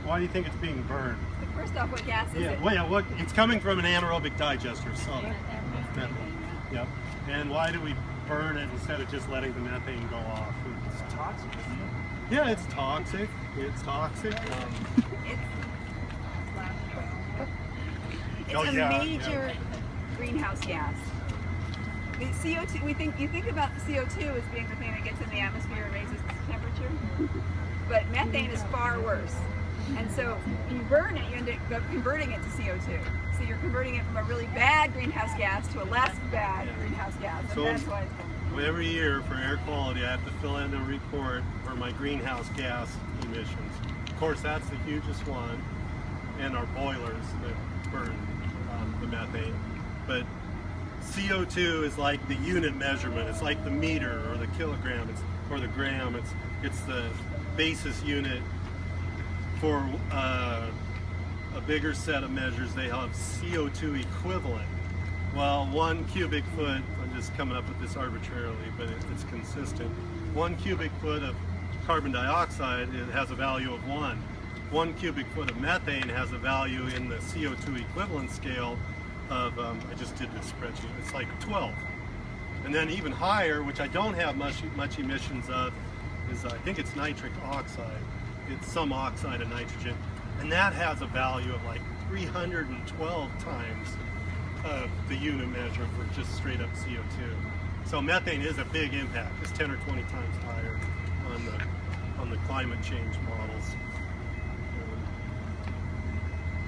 Why do you think it's being burned? First off, what gas is it? Well, yeah, look, it's coming from an anaerobic digester, so methane. Yep. And why do we burn it instead of just letting the methane go off? It's toxic, isn't it? Yeah, it's toxic. It's toxic. It's a major greenhouse gas. The CO2, you think about the CO2 as being the thing that gets in the atmosphere and raises the temperature, but methane is far worse. And so when you burn it, you end up converting it to CO2. So you're converting it from a really bad greenhouse gas to a less bad greenhouse gas. And So that's why it's going. every year for air quality, I have to fill in a report for my greenhouse gas emissions. Of course, that's the hugest one, and our boilers that burn the methane. But CO2 is like the unit measurement. It's like the meter or the kilogram or the gram. It's the basis unit for a bigger set of measures. They have CO2 equivalent. Well, 1 cubic foot, I'm just coming up with this arbitrarily, but it's consistent. 1 cubic foot of carbon dioxide, it has a value of 1. 1 cubic foot of methane has a value in the CO2 equivalent scale of, I just did this spreadsheet, it's like 12. And then even higher, which I don't have much emissions of, is I think it's nitric oxide. It's some oxide of nitrogen. And that has a value of like 312 times the unit measure for just straight up CO2. So methane is a big impact. It's 10 or 20 times higher on the climate change models.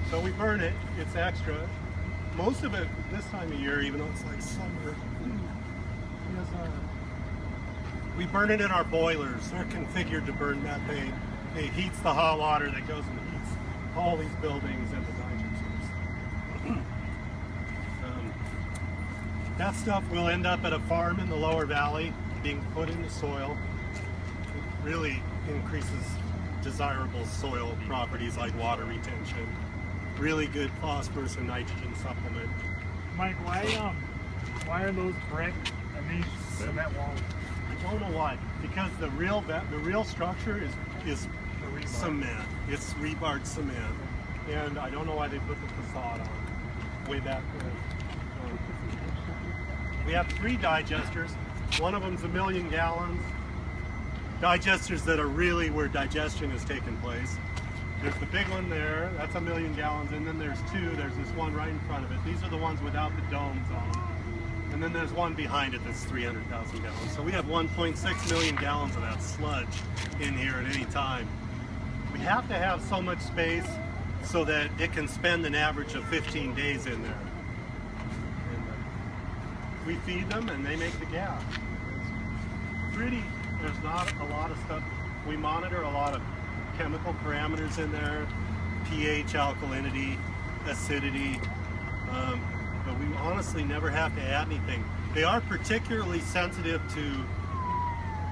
So we burn it, it's extra. Most of it this time of year, even though it's like summer, we burn it in our boilers. They're configured to burn methane. It heats the hot water that goes and heats all these buildings and the digesters. That stuff will end up at a farm in the lower valley, being put in the soil. It really increases desirable soil properties like water retention. Really good phosphorus and nitrogen supplement. Mike, why are those brick and these cement walls? I don't know why. Because the real structure is cement. It's rebarred cement, and I don't know why they put the facade on way back there. We have 3 digesters. One of them's 1 million gallons. Digesters that are really where digestion is taking place. There's the big one there, that's 1 million gallons, and then there's 2, there's this one right in front of it. These are the ones without the domes on them. And then there's one behind it that's 300,000 gallons. So we have 1.6 million gallons of that sludge in here at any time. We have to have so much space so that it can spend an average of 15 days in there. And we feed them and they make the gas. There's not a lot of stuff. We monitor a lot of chemical parameters in there, pH, alkalinity, acidity, but we honestly never have to add anything. They are particularly sensitive to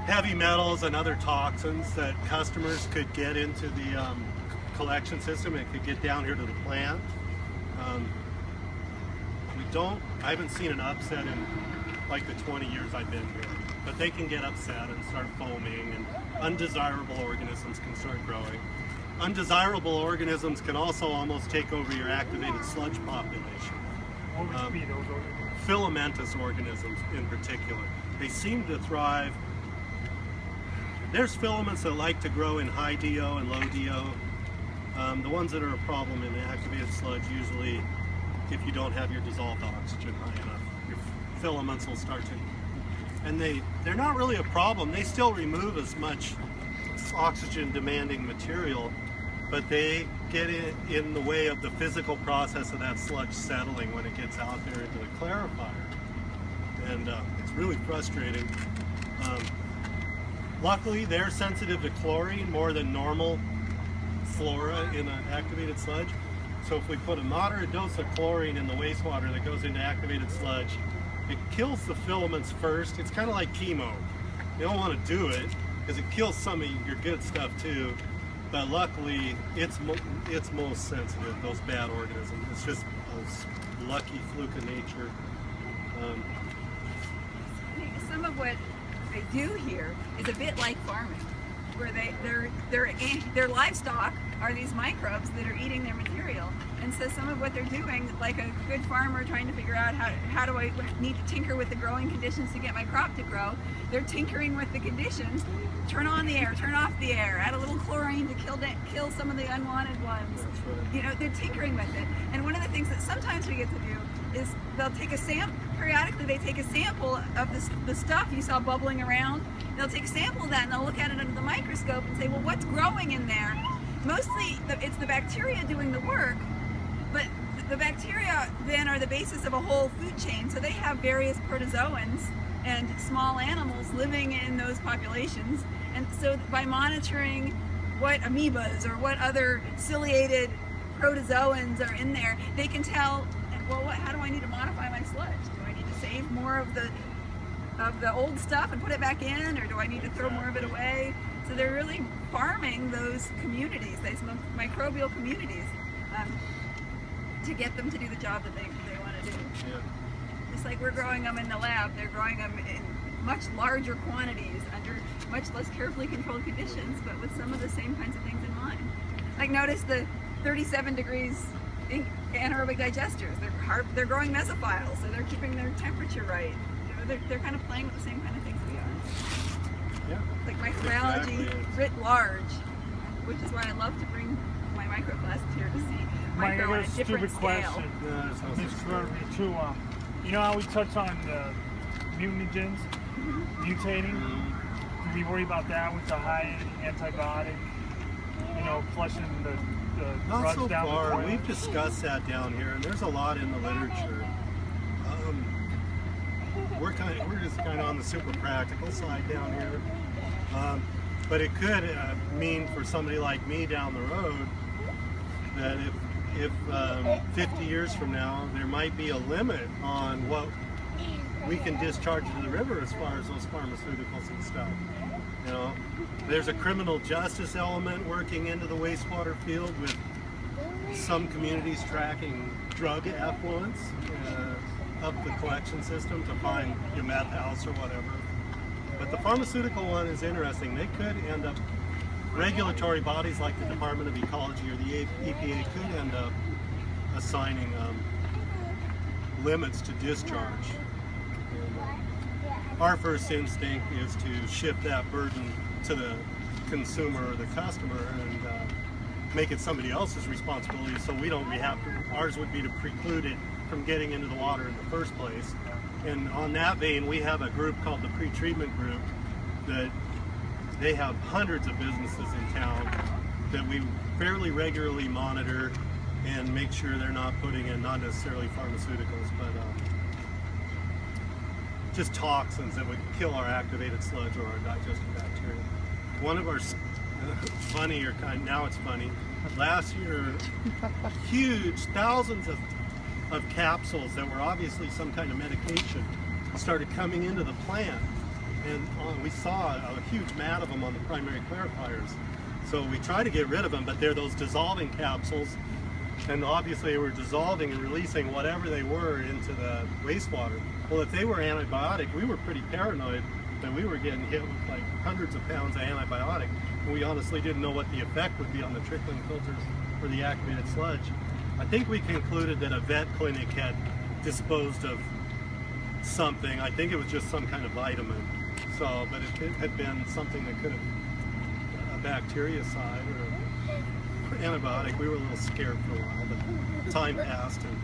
heavy metals and other toxins that customers could get into the collection system. It could get down here to the plant. I haven't seen an upset in like the 20 years I've been here, but they can get upset and start foaming, and undesirable organisms can start growing. Undesirable organisms can also almost take over your activated sludge population. Filamentous organisms in particular. They seem to thrive. There's filaments that like to grow in high DO and low DO. The ones that are a problem in activated sludge, usually if you don't have your dissolved oxygen high enough, your filaments will start to, and they're not really a problem. They still remove as much oxygen demanding material, but they get in the way of the physical process of that sludge settling when it gets out there into the clarifier. And it's really frustrating. Luckily, they're sensitive to chlorine more than normal flora in an activated sludge. So if we put a moderate dose of chlorine in the wastewater that goes into activated sludge, it kills the filaments first. It's kind of like chemo. You don't want to do it because it kills some of your good stuff too. But luckily, it's most sensitive, those bad organisms. It's just a lucky fluke of nature. Some of what they do here is a bit like farming, where their livestock are these microbes that are eating their material. And so some of what they're doing, like a good farmer trying to figure out how do I need to tinker with the growing conditions to get my crop to grow, they're tinkering with the conditions. Turn on the air, turn off the air, add a little chlorine to kill some of the unwanted ones. That's right. You know, they're tinkering with it. And one of the things that sometimes we get to do is they'll take a periodically they take a sample of the stuff you saw bubbling around. They'll take a sample of that and they'll look at it under the microscope and say, well, what's growing in there? Mostly it's the bacteria doing the work, but the bacteria then are the basis of a whole food chain. So they have various protozoans and small animals living in those populations. And so by monitoring what amoebas or what other ciliated protozoans are in there, they can tell, well, how do I need to modify my sludge? Do I need to save more of the old stuff and put it back in, or do I need to throw more of it away? So they're really farming those communities, those microbial communities, to get them to do the job that they want to do. Yeah. Just like we're growing them in the lab, they're growing them in much larger quantities under much less carefully controlled conditions, but with some of the same kinds of things in mind. Like notice the 37 degrees anaerobic digesters. They're growing mesophiles, so they're keeping their temperature right. You know, they're kind of playing with the same kind of things we are. Yeah. Like microbiology Exactly. writ large, which is why I love to bring my microclasses here to see micro on a different scale. Question. No, that sounds Ms. good. Rotary, too. You know how we touch on the mutagens mutating? Do we worry about that with the high antibiotic? You know, flushing the Not drugs so down the far. toilet? We've discussed that down here, and there's a lot in the literature. We're just kind of on the super practical side down here, but it could mean for somebody like me down the road that if 50 years from now there might be a limit on what we can discharge to the river as far as those pharmaceuticals and stuff. You know, there's a criminal justice element working into the wastewater field with some communities tracking drug affluence up the collection system to find your meth house or whatever. But the pharmaceutical one is interesting. They could end up, regulatory bodies like the Department of Ecology or the EPA could end up assigning limits to discharge. Our first instinct is to shift that burden to the consumer or the customer and make it somebody else's responsibility, so we don't have to. Ours would be to preclude it from getting into the water in the first place. And on that vein, we have a group called the Pre-Treatment Group that they have hundreds of businesses in town that we fairly regularly monitor and make sure they're not putting in not necessarily pharmaceuticals, but just toxins that would kill our activated sludge or our digestive bacteria. One of our funnier kind, now it's funny, last year, huge thousands of capsules that were obviously some kind of medication started coming into the plant, and we saw a huge mat of them on the primary clarifiers. So we try to get rid of them, but they're those dissolving capsules, and obviously they were dissolving and releasing whatever they were into the wastewater. Well, if they were antibiotic, we were pretty paranoid that we were getting hit with like hundreds of pounds of antibiotic, and we honestly didn't know what the effect would be on the trickling filters for the activated sludge. I think we concluded that a vet clinic had disposed of something. I think it was just some kind of vitamin. So, but if it had been something that could have a bactericide or antibiotic, we were a little scared for a while, but time passed and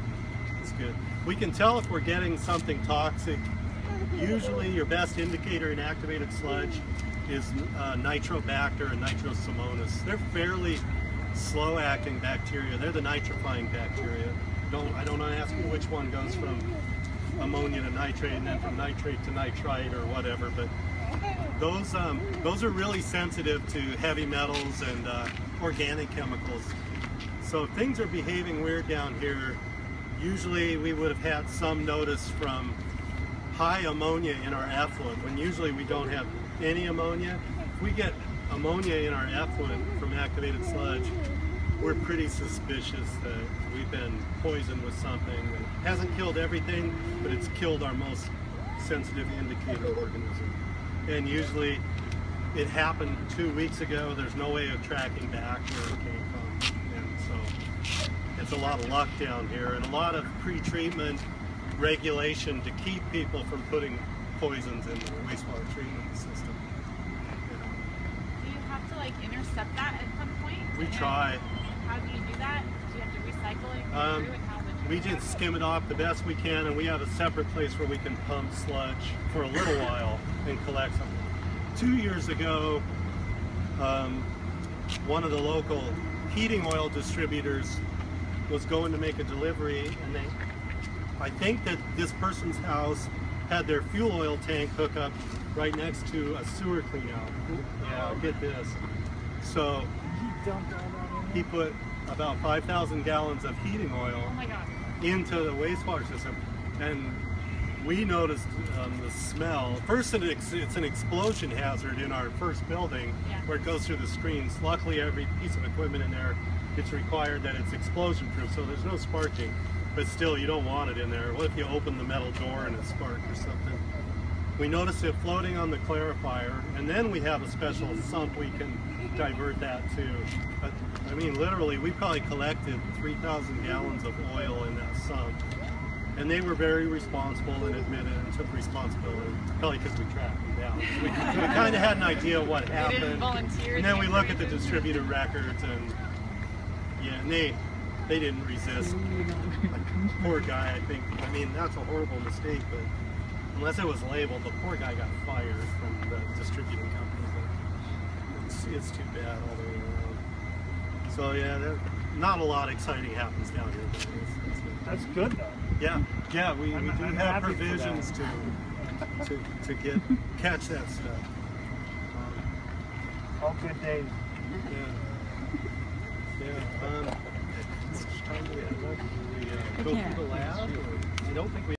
it's good. We can tell if we're getting something toxic. Usually your best indicator in activated sludge is Nitrobacter and Nitrosomonas. They're fairly slow-acting bacteria. They're the nitrifying bacteria. I don't ask you which one goes from ammonia to nitrate and then from nitrate to nitrite or whatever, but those are really sensitive to heavy metals and organic chemicals. So if things are behaving weird down here, usually we would have had some notice from high ammonia in our effluent, when usually we don't have any ammonia. If we get ammonia in our effluent from activated sludge, we're pretty suspicious that we've been poisoned with something that hasn't killed everything, but it's killed our most sensitive indicator organism. And usually it happened 2 weeks ago. There's no way of tracking back where it came from. a lot of luck down here and a lot of pre-treatment regulation to keep people from putting poisons in the wastewater treatment system. Do you have to like intercept that at some point? We And try. How do you do that? Do you have to recycle it through and how would you We do just that? skim it off the best we can, and we have a separate place where we can pump sludge for a little while and collect some. 2 years ago, one of the local heating oil distributors was going to make a delivery, and I think that this person's house had their fuel oil tank hookup right next to a sewer cleanout. Yeah, get this. So he put about 5,000 gallons of heating oil Oh my god. into the wastewater system, and we noticed the smell. First, it's an explosion hazard in our first building, Yeah. where it goes through the screens. Luckily, every piece of equipment in there, it's required that it's explosion proof, so there's no sparking. But still, you don't want it in there. What if you open the metal door and it sparked or something? We noticed it floating on the clarifier, and then we have a special sump we can divert that to. But, I mean, literally, we probably collected 3,000 gallons of oil in that sump. And they were very responsible and admitted and took responsibility, probably because we tracked them down. We kind of had an idea of what They happened. didn't volunteer. And then the we look at the information. distributor records, and yeah, and they didn't resist. Poor guy, I think. I mean, that's a horrible mistake, but unless it was labeled, the poor guy got fired from the distributing company. But it's too bad all the way around. So yeah, not a lot exciting happens down here. But it's good. That's good though. Yeah, we do I'm have happy for provisions that. to catch that stuff. All good days. Yeah. How much time do we have left? Do we go through the lab? Or, I don't think we